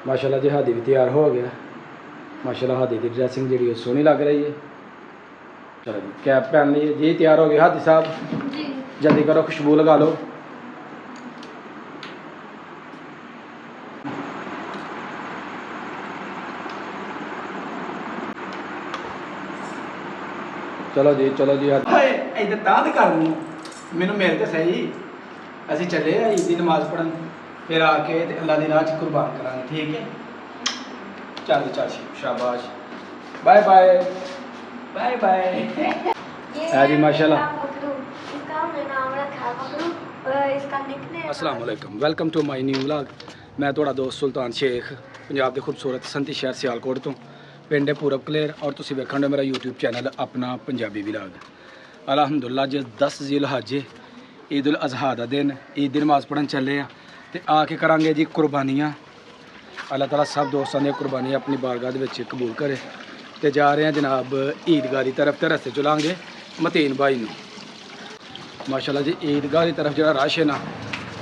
माशाल्लाह जी हादी भी तैयार हो गया। माशाल्लाह हादी की ड्रेसिंग जी सोहनी लग रही है। चलो जी कैप पहन ली जी, तैयार हो गए हादी साहब जी। जल्दी करो खुशबू लगा लो। चलो जी इधर दाद कर मैनू मिल तो सही। असी चले ईद की नमाज पढ़न, फिर आके अल्लाह की राह कुर्बान करा। ठीक है चल चल शाबाश बाय बाय बाय बाय। है जी माशाल्लाह। अस्सलाम वालेकुम, welcome to my new vlog. मैं थोड़ा दोस्त सुल्तान शेख पंजाब के खूबसूरत संती शहर सियालकोट तो पिंड है पूरब कलेर और तुसीं वेखण दे मेरा यूट्यूब चैनल अपना पंजाबी व्लॉग। अलहमदुलिल्लाह जिस 10 ज़िलहज ईद उल अज़हा का दिन, ईद की नमाज़ पढ़न चले आ ते आके करांगे जी कुर्बानियाँ। अल्लाह ताला सब दोस्तों दी कुर्बानियाँ अपनी बारगाह दे कबूल करे। तो जा रहे हैं जनाब ईदगाह की तरफ, तो रस्ते चलांगे मतीन भाई नूं। माशाल्लाह जी ईदगाह की तरफ जो रश है ना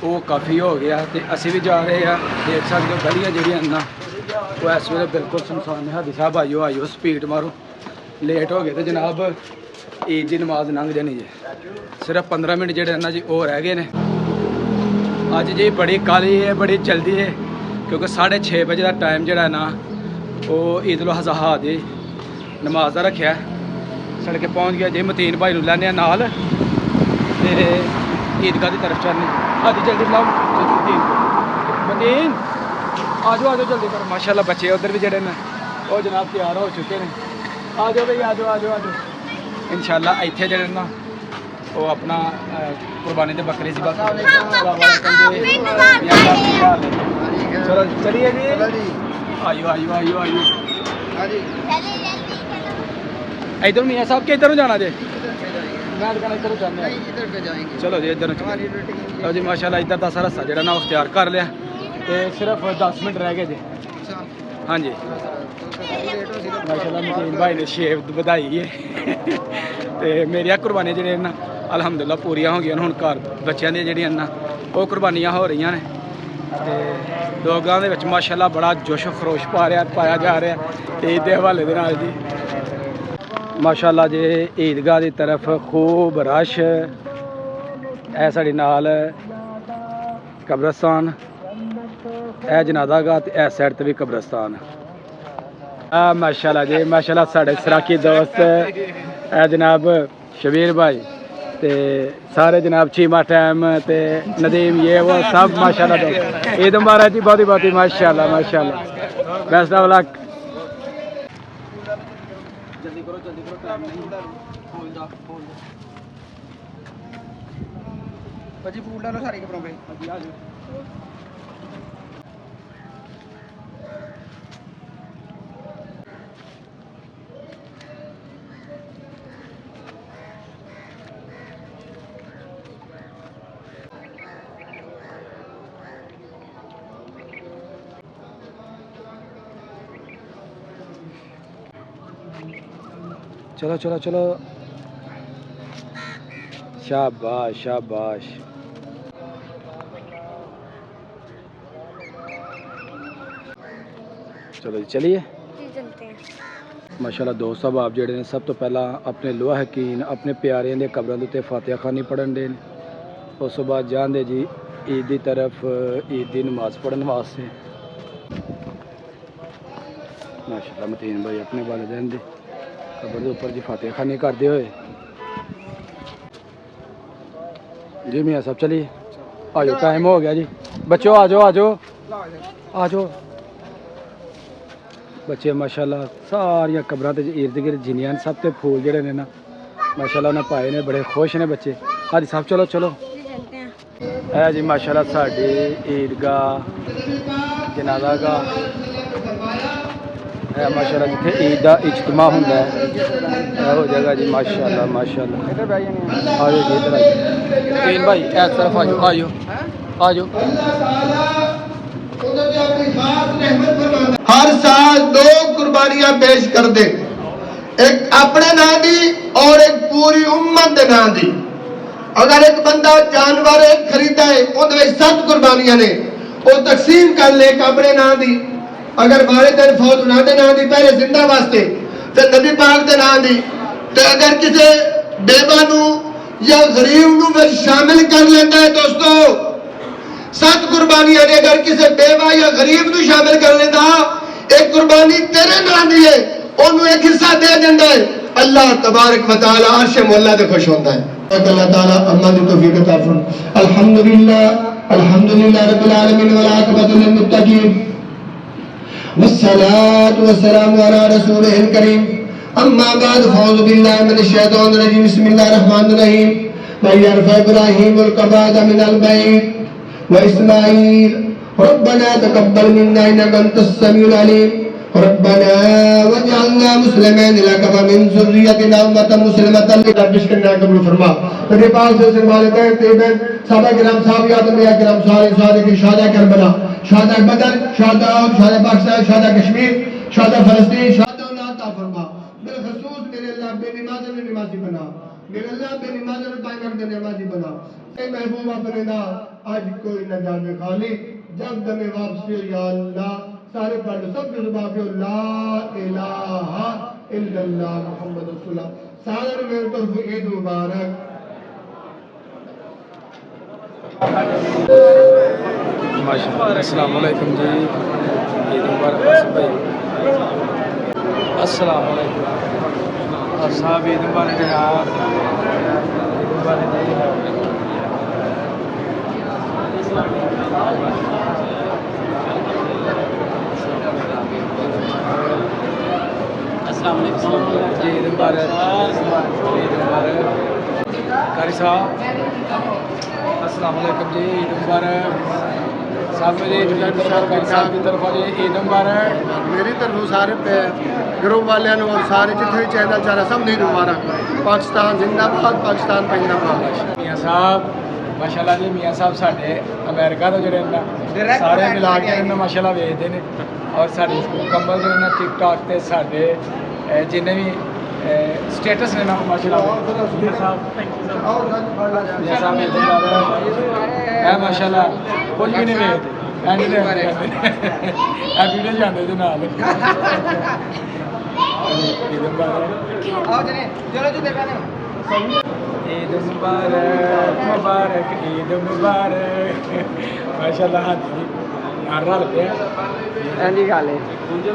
वो काफ़ी हो गया, तो असी भी जा रहे हैं। देख सकते हो गलियाँ जड़ियाँ ना वो इस वे बिल्कुल सुनसान है। हादी साहब आइयो आइयो स्पीड मारो, लेट हो गए तो जनाब ईद की नमाज लंघ जानी है। सिर्फ 15 मिनट जोड़े ना जी वो रह गए ने। अज जी बड़ी काली है, बड़ी जल्दी है, क्योंकि 6:30 बजे का टाइम जोड़ा ना वो ईद उल अज़हा की नमाज का रखा। सड़के पहुँच गया जी मतीन भाई नूं लैने नाल ते ईदगाह की तरफ चलने। हादी जल्दी बुलाओ मतीन आ जाओ जल्दी करो। माशाल्लाह बच्चे उधर भी जड़े ने वो जनाब तैयार हो चुके हैं। आ जाओ भाई आ जाओ इंशाल्लाह इत्थे जड़े ना वो अपना कुर्बानी के बकरे सी चलो चलिए जी आइयो इधर मियाँ साहब के इधरों जाना जे चलो जी इधर चलो जी। माशाल्लाह इधर का सारा रस्ता जो ना अख्तियार कर लिया, तो सिर्फ 10 मिनट रह गए जी। हाँ जी माशाल्लाह मतीन भाई ने शेव बधाई है। तो मेरिया कुर्बानियाँ जो ना अलहमदुलिल्लाह पूरियां हो गई। हूँ घर बच्चों दी जड़ियां ना वो कुर्बानियाँ हो रही ने। तो लोगों के माशाल्लाह बड़ा जोश खरोश पाया जा रहा है ईद के हवाले के नाल जी। माशाल्लाह जी ईदगाह की तरफ खूब रश है। साड़ी नाल कब्रस्तान है जनादा गाह, इस साइड तो भी कब्रस्तान। माशाल्लाह जी माशाल्लाह साढ़े सराकी दोस्त है जनाब शबीर भाई ते सारे जनाब चीमा टैम ते नदीम ये वो सब माशाल्लाह दोस्त। ईद मुबारक जी बहुत ही माशाल्लाह बेस्ट ऑफ लक। जल्दी करो टाइम नहीं भाजी फूल डालो सारे कपड़ों पे। आ जाओ चलो शाबाश। चलो जी चलिए चलते हैं। माशाल्लाह दोस्त साहब आप जेडे ने सब तो पहला अपने लोहा हकीन अपने प्यारियों के कब्रों के उत्ते फातिहा खानी पढ़न दे। उस तो बाद जाते जी ईद की तरफ ईद की नमाज पढ़ने वास्ते। माशाल्लाह मतीन भाई अपने वालिदैन दी कब्र के उपर जी फातिहा खानी करते हुए जी। मियाँ साहब चलिए आ जाओ टाइम हो गया जी। बच्चों आ जाओ बच्चे माशाल्लाह सारिया कब्रां ते इर्द गिर्द जिन्नियां सब ते फूल जेडे ने ना माशाल्लाह उन्हें पाए ने, बड़े खुश ने बच्चे। हाजी साहब चलो है जी माशाल्लाह साडी ईदगाह जनाजा गाह है माशाल्लाह जिथे ईद का इज्तिमा होंदा है हो जगह जी माशाल्लाह। आ जाओ जी इधर तीन भाई इस तरफ आ जाओ। हर साल 2 कुर्बानियां पेश कर दे, एक अपने नाम की और एक पूरी उम्मत के नाम दी। अगर एक बंदा जानवर एक खरीदा है उन्हें 7 कुर्बानियां ने वो तकसीम कर ले अपने नाम दी। अगर मारे दिन फौत उन्होंने नाम दी पहले जिंदा वास्ते तो नबी पाक के नाम दी। तो अगर किसी बेवा या गरीब को शामिल कर लेता है दोस्तों 7 कुर्बानियां ने अगर किसी बेवा या गरीब को शामिल कर लेता एक कुर्बानी तेरे नाम दी है उन्होंने एक हिस्सा दे देता है अल्लाह तबारक व तआला अर्श मौला से खुश होता है। अल्लाह ताला अम्मा दी तौफीक अता फरमाए। अल्हम्दुलिल्लाह रब्बिल आलमीन वल आक़िबतु लिल मुत्तकीन वस्सलातु वस्सलामु अला रसूलिल करीम अम्मा बाद फ़ौज़ु बिल्लाहि मिनश शैतानिर रजीम बिस्मिल्लाहिर रहमानिर रहीम व यरफ़अ इब्राहीमुल क़वाइद मिनल बैत व इस्माईल रब्बना तक़ब्बल मिन्ना इन्नका अंतस समीउल अलीम रब्बना वजअलना मुस्लिमैन लक व मिन ज़ुर्रिय्यतिना उम्मतन मुस्लिमतन लक करना कबूल फरमा। नबी पाक से वालिदैन तैयबीन सहाबा किराम साहबियात अंबिया किराम सालिहीन शहदा करबला शहदा बदर शहदा और शहदा पाकिस्तान शहदा कश्मीर शहदा फलस्तीन शहदा अता फरमा। बिलखसूस मेरे अल्लाह बेनमाज ने नमाजी बना मेरे अल्लाह बेनमाज ने पाक वक्त नमाजी बना। ए महबूब अपने ना आज कोई न जाने खाली जब दमे वापसी या अल्लाह सारे पढ़ सब की जुबान पे ला इलाहा इल्लल्लाह मुहम्मद रसूलुल्लाह। सारे मेरे तरफ ईद मुबारक। माशाअल्लाह अस्सलाम वालेकुम जी ईद मुबारक आसिफ भाई अस्सलाम वालेकुम और साहब ईद मुबारक जनाब ईद मुबारक जी। अस्सलाम वालेकुम जी ईद मुबारक ईद मुबारक कारी साहब अस्सलाम वालेकुम जी ईद मुबारक साहब मेरे साहब की तरफ ईद मुबारक मेरी तरफ सारे ग्रुप वाले और सारे जितने चैनल चल सब ईद मुबारक। पाकिस्तान जिंदाबाद पाकिस्तान जिंदाबाद। मियाँ साहब माशाल्लाह जी मियाँ साहब साढ़े अमेरिका तो जोड़े सारे मिला के इन्हें माशाल्लाह वेचते हैं और साढ़े मुकम्मल जो टिकटॉक से साढ़े जिन्हें भी स्टेटस ने ना माशाल्लाह माशाल्लाह कुछ भी नहीं वेचते वीडियो जाते थे नाल ईद मुबारक मुबारक ईद मुबारक माशाल्लाह हाथी यार रल पे ऐसी गल है।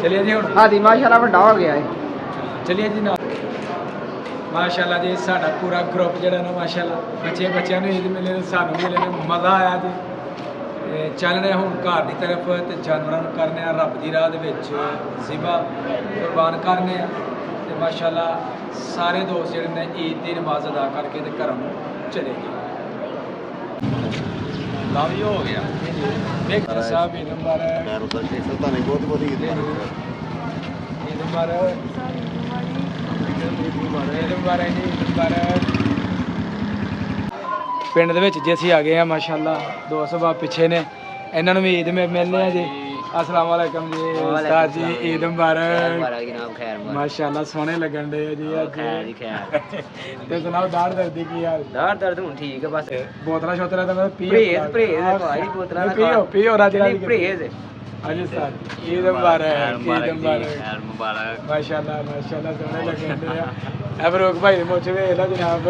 चलिए जी हुण हाथी माशाल्लाह बड़ा हो गया है। चलिए जी ना माशाल्लाह जी साडा पूरा ग्रुप जड़ा ना माशाल्लाह बच्चों ने ईद मिले सानू मिले मज़ा आया जी। चल रहे हूँ घर की तरफ तो जानवरों करने रब की राह ज़िबा कुर्बान करने माशाल्लाह सारे दोस्त जोड़े ने ईद की नमाज अदा करके तो घर चले गए। लाभ हो गया साहब ईद मुबारक ईद मुबारक पिंड दे विच जे असीं आ गए हैं माशाल्लाह दोस्त बाब पिछे ने इन्होंने भी ईद में मिलने हैं जी। अस्सलाम वालेकुम जी उस्ताद जी ईद मुबारक माशाल्लाह सोहने लगन दे जी अज ते सुनाओ दाढ़ दर्द की यार दाढ़ दर्द हुन ठीक है बस बोतला शोतला तो मैं परहेज भाई बोतला पियो राजी परहेज अजी सर ईद मुबारक माशाल्लाह माशाल्लाह सोहने लगन दे अबरूक भाई मुझे वेला जनाब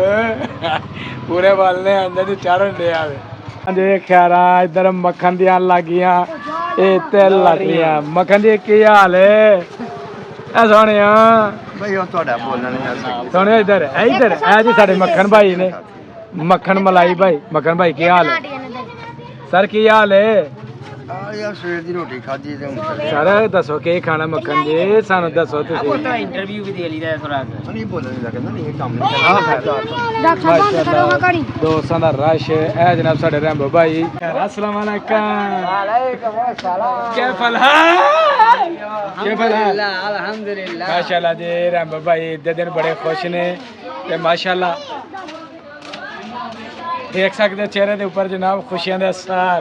पूरे बाल ने अंदर दी चारण दे आवे जे खैरा इधर मक्खन दियां लागियां ए तेल लागियां मक्खन दी की हाल है ए सोहणिया भाई और ਤੁਹਾਡਾ ਬੋਲਣਾ ਨਹੀਂ सोहणिया इधर ए जी साडे मक्खन भाई ने मक्खन मलाई भाई मक्खन भाई की हाल है सर की हाल है यार सवेर ਦੀ ਰੋਟੀ ਖਾਧੀ ਤੇ ਹੁਣ सर दसो की खाना मक्खन जी सानू दसो तुसीं तो इंटरव्यू भी दे लीदा थोड़ा ਨਹੀਂ ਬੋਲਣ ਦਾ ਕਹਿੰਦਾ ਨਹੀਂ ਇਹ ਕੰਮ ਨਹੀਂ माशाल्लाह दोस्तों का रश है जनाब साडे रैंबो भाई अस्सलाम वालेकुम कैफल अल्हम्दुलिल्लाह माशाल्लाह जी रैंबो भाई इस दिन बड़े खुश ने ते माशाल्लाह देख सकते चेहरे के ऊपर जनाब खुशियां दे असर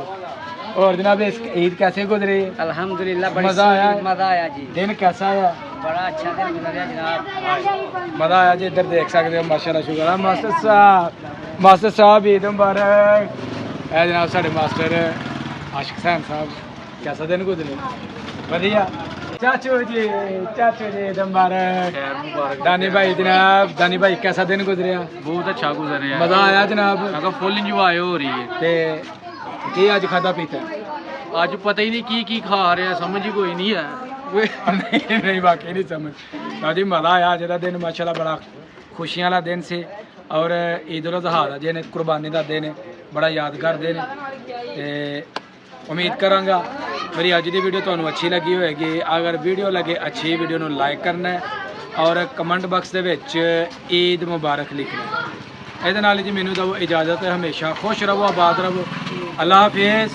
और जनाब इस ईद कैसे गुजरी? अल्हम्दुलिल्लाह बड़ी मज़ा आया? मज़ा आया जी, दिन कैसा आया? बड़ा अच्छा दिन गुजरा जनाब। मज़ा आया जी। इधर देख सकते हो माशाल्लाह शुक्र है। मास्टर साहब ईद मुबारक। है जनाब साढ़े मास्टर आशिक हुसैन साहब, कैसा दिन गुजरे? बढ़िया। चाचू जी ईद मुबारक। दानी भाई जनाब, दानी भाई कैसा दिन गुजरिया? बहुत अच्छा गुजर रहा है। मज़ा आया जनाब? मैं कहा फुल इंजॉय हो रही है। ते की अज खादा पीता? आज पता ही नहीं की खा रहे हैं, समझ ही कोई नहीं है। नहीं नहीं वाकई नहीं समझ जी। मज़ा आया अज का दिन माशाल्लाह, बड़ा खुशियां वाला दिन से। और ईद उल अज़हा का दिन, कुर्बानी का दिन, बड़ा यादगार दिन। ते उम्मीद करांगा मेरी अज की वीडियो तुहानू अच्छी लगी होएगी। अगर वीडियो लगे अच्छी, वीडियो नू लाइक करना है और कमेंट बॉक्स दे विच ईद मुबारक लिखना है। ਇਹਦੇ ਨਾਲ ਜੀ ਮੈਨੂੰ ਦਿਓ इजाज़त है। हमेशा खुश रहो, आबाद रहो। अल्लाह हाफिज़।